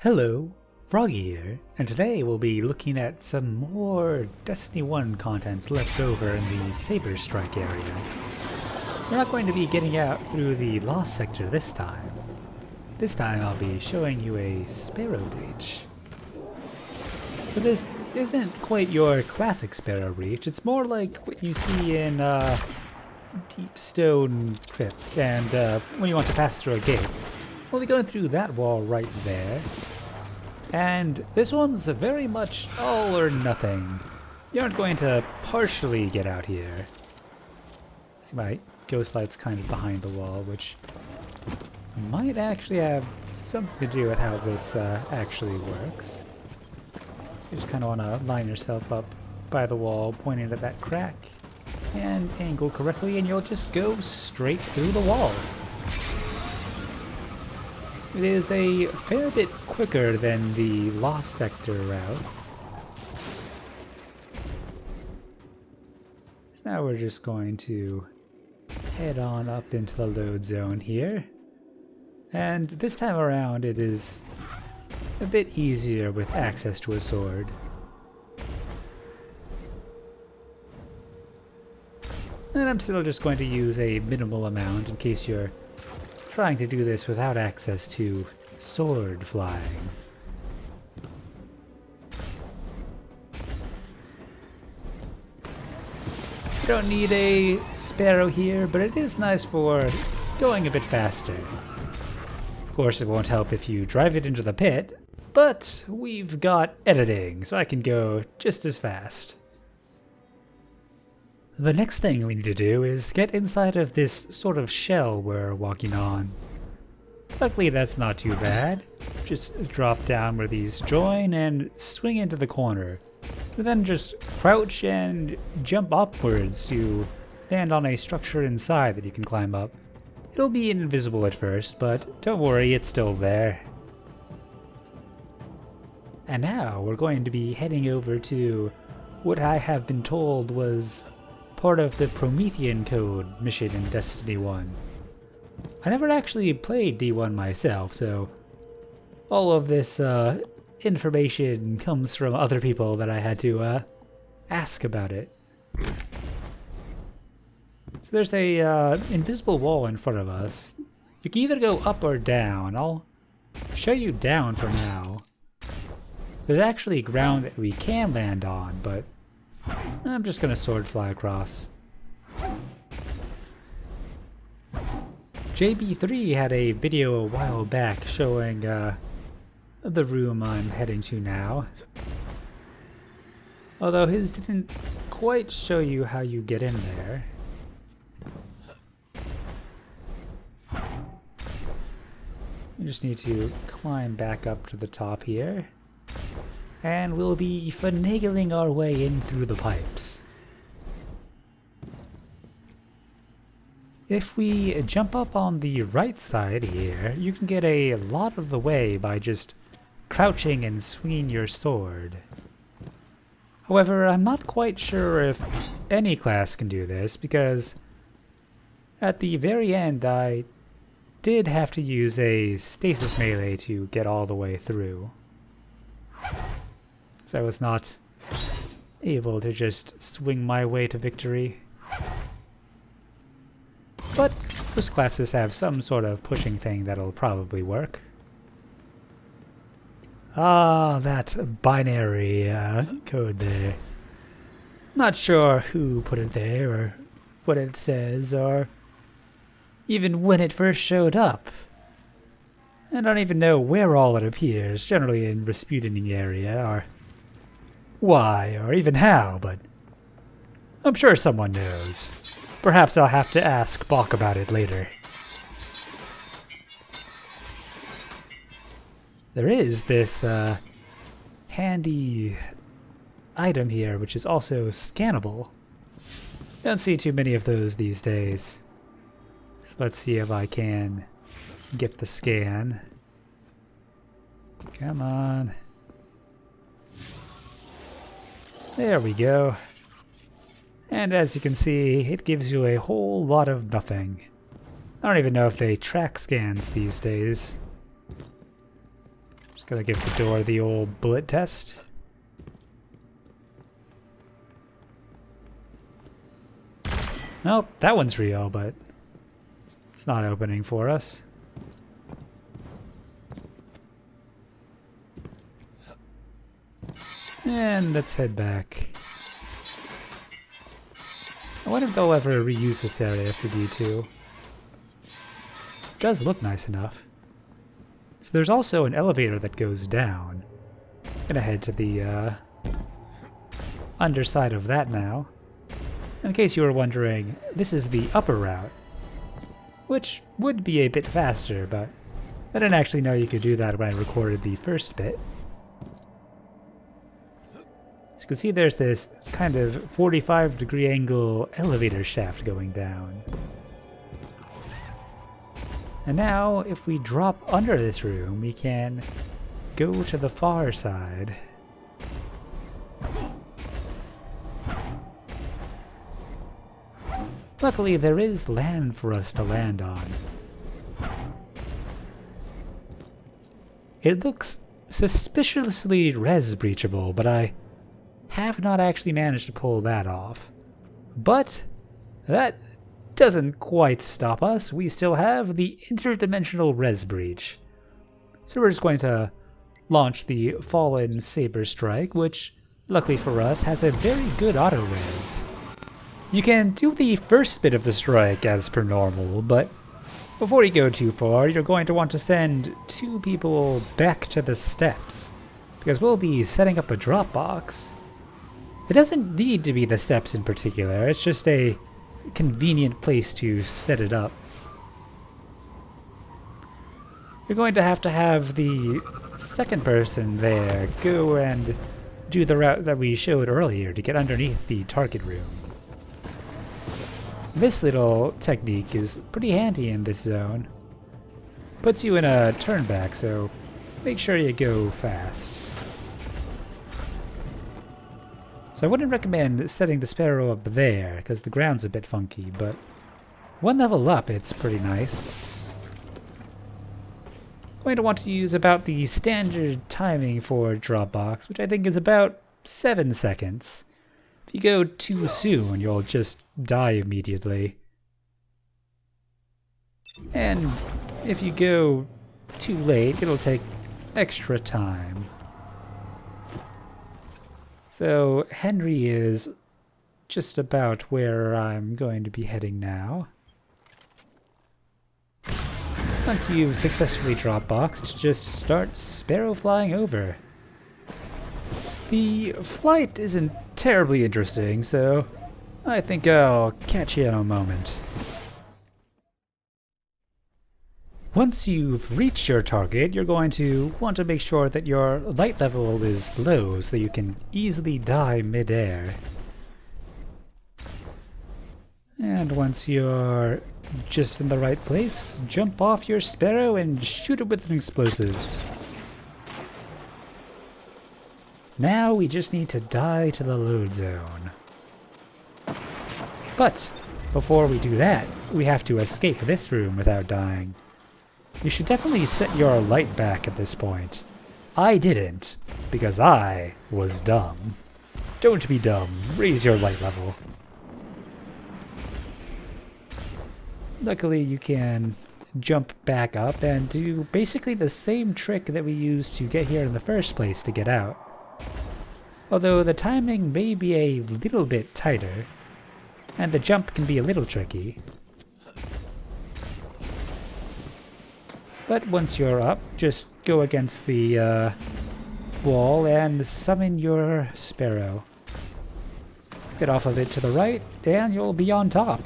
Hello, Froggy here, and today we'll be looking at some more Destiny 1 content left over in the Saber strike area. We're not going to be getting out through the Lost sector this time. This time I'll be showing you a Sparrow breach. So this isn't quite your classic Sparrow breach, it's more like what you see in Deep Stone Crypt and when you want to pass through a gate. We'll be going through that wall right there. And this one's very much all or nothing. You aren't going to partially get out here. See, my ghost light's kind of behind the wall, which might actually have something to do with how this actually works. You just kind of want to line yourself up by the wall, pointing at that crack, and angle correctly, and you'll just go straight through the wall. It is a fair bit quicker than the Lost sector route. So now we're just going to head on up into the load zone here. And this time around it is a bit easier with access to a sword. And I'm still just going to use a minimal amount in case you're trying to do this without access to sword flying. You don't need a Sparrow here, but it is nice for going a bit faster. Of course, it won't help if you drive it into the pit, but we've got editing, so I can go just as fast. The next thing we need to do is get inside of this sort of shell we're walking on. Luckily that's not too bad. Just drop down where these join and swing into the corner. And then just crouch and jump upwards to land on a structure inside that you can climb up. It'll be invisible at first, but don't worry, it's still there. And now we're going to be heading over to what I have been told was part of the Promethean Code mission in Destiny 1. I never actually played D1 myself, so all of this information comes from other people that I had to ask about it. So there's a invisible wall in front of us. You can either go up or down. I'll show you down for now. There's actually ground that we can land on, but I'm just gonna sword fly across. JB3 had a video a while back showing the room I'm heading to now. Although his didn't quite show you how you get in there. You just need to climb back up to the top here. And we'll be finagling our way in through the pipes. If we jump up on the right side here, you can get a lot of the way by just crouching and swinging your sword. However, I'm not quite sure if any class can do this, because at the very end I did have to use a stasis melee to get all the way through. So I was not able to just swing my way to victory. But most classes have some sort of pushing thing that'll probably work. Ah, that binary code there. Not sure who put it there, or what it says, or even when it first showed up. I don't even know where all it appears, generally in Rasputin area, or why, or even how, but I'm sure someone knows. Perhaps I'll have to ask Bach about it later. There is this handy item here, which is also scannable. Don't see too many of those these days. So let's see if I can get the scan. Come on. There we go. And as you can see, it gives you a whole lot of nothing. I don't even know if they track scans these days. Just Gonna give the door the old bullet test. Nope, that one's real, but it's not opening for us. And let's head back. I wonder if they'll ever reuse this area if we need to. It does look nice enough. So there's also an elevator that goes down. I'm gonna head to the underside of that now. In case you were wondering, this is the upper route, which would be a bit faster, but I didn't actually know you could do that when I recorded the first bit. As you can see, there's this kind of 45-degree angle elevator shaft going down. And now, if we drop under this room, we can go to the far side. Luckily, there is land for us to land on. It looks suspiciously res breachable, but I have not actually managed to pull that off. But that doesn't quite stop us. We still have the interdimensional res breach. So we're just going to launch the fallen Saber strike, which, luckily for us, has a very good auto res. You can do the first bit of the strike as per normal, but before you go too far, you're going to want to send 2 people back to the steps, because we'll be setting up a drop box. It doesn't need to be the steps in particular, it's just a convenient place to set it up. You're going to have the second person there go and do the route that we showed earlier to get underneath the target room. This little technique is pretty handy in this zone. Puts you in a turn back, so make sure you go fast. So I wouldn't recommend setting the Sparrow up there, because the ground's a bit funky, but one level up it's pretty nice. Going to want to use about the standard timing for Dropbox, which I think is about 7 seconds. If you go too soon, you'll just die immediately. And if you go too late, it'll take extra time. So Henry is just about where I'm going to be heading now. Once you've successfully Dropboxed, just start Sparrow flying over. The flight isn't terribly interesting, so I think I'll catch you in a moment. Once you've reached your target, you're going to want to make sure that your light level is low so you can easily die mid-air. And once you're just in the right place, jump off your Sparrow and shoot it with an explosive. Now we just need to die to the load zone. But before we do that, we have to escape this room without dying. You should definitely set your light back at this point. I didn't, because I was dumb. Don't be dumb, raise your light level. Luckily you can jump back up and do basically the same trick that we used to get here in the first place to get out. Although the timing may be a little bit tighter, and the jump can be a little tricky. But once you're up, just go against the wall and summon your Sparrow. Get off of it to the right, and you'll be on top.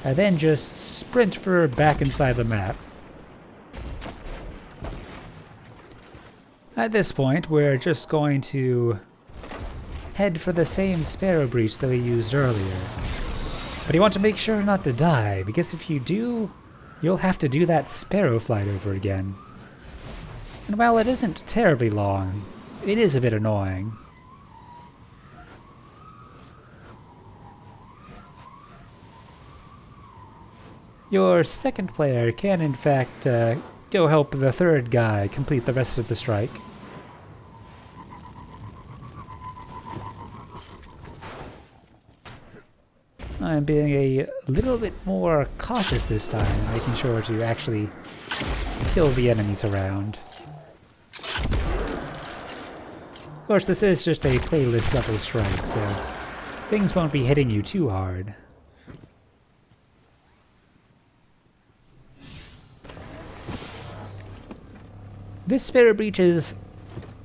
And then just sprint for back inside the map. At this point, we're just going to head for the same Sparrow breach that we used earlier. But you want to make sure not to die, because if you do, you'll have to do that Sparrow flight over again. And while it isn't terribly long, it is a bit annoying. Your second player can in fact go help the third guy complete the rest of the strike. I'm being a little bit more cautious this time, making sure to actually kill the enemies around. Of course, this is just a playlist level strike, so things won't be hitting you too hard. This Sparrow breach is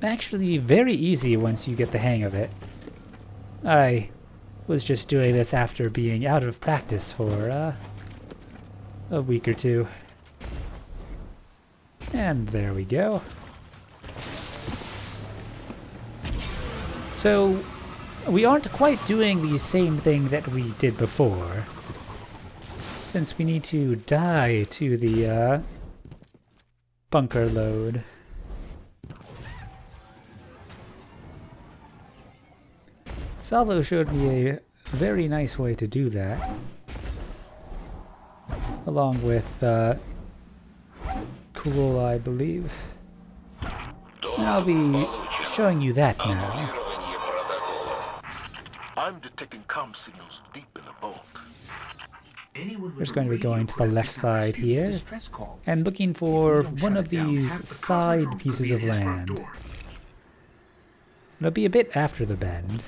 actually very easy once you get the hang of it. I was just doing this after being out of practice for a week or two. And there we go. So, we aren't quite doing the same thing that we did before, since we need to die to the bunker load. Salvo showed me a very nice way to do that, along with Cool, I believe. And I'll be showing you that now. I'm detecting comm signals deep in the vault. We're just going to be going to the left side here and looking for one of these side pieces of land. It'll be a bit after the bend.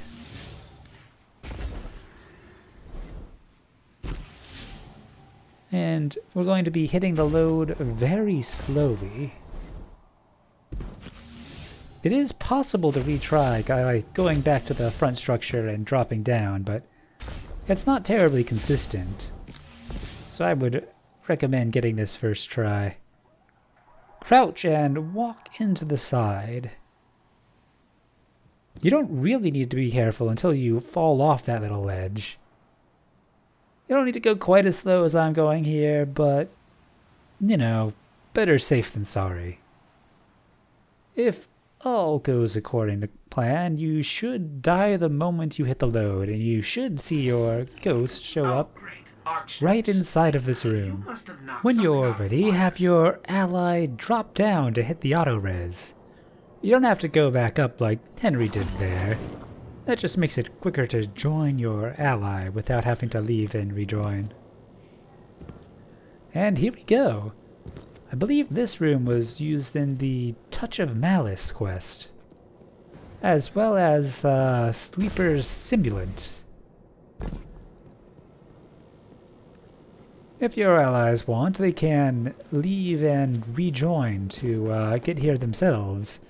And we're going to be hitting the load very slowly. It is possible to retry by going back to the front structure and dropping down, but it's not terribly consistent. So I would recommend getting this first try. Crouch and walk into the side. You don't really need to be careful until you fall off that little ledge. You don't need to go quite as slow as I'm going here, but, you know, better safe than sorry. If all goes according to plan, you should die the moment you hit the load, and you should see your ghost show up right inside of this room. When you're ready, have your ally drop down to hit the auto-res. You don't have to go back up like Henry did there. That just makes it quicker to join your ally without having to leave and rejoin. And here we go. I believe this room was used in the Touch of Malice quest, as well as Sleeper's Simulant. If your allies want, they can leave and rejoin to get here themselves.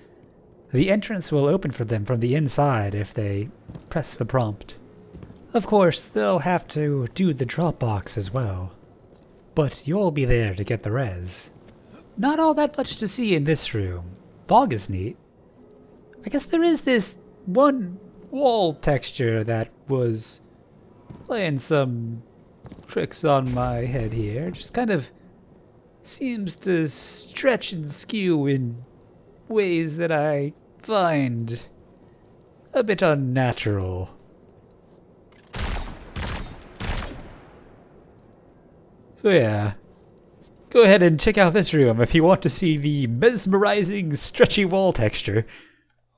The entrance will open for them from the inside if they press the prompt. Of course, they'll have to do the drop box as well, but you'll be there to get the res. Not all that much to see in this room. Fog is neat. I guess there is this one wall texture that was playing some tricks on my head here. Just kind of seems to stretch and skew in ways that I find a bit unnatural. So yeah, go ahead and check out this room if you want to see the mesmerizing stretchy wall texture.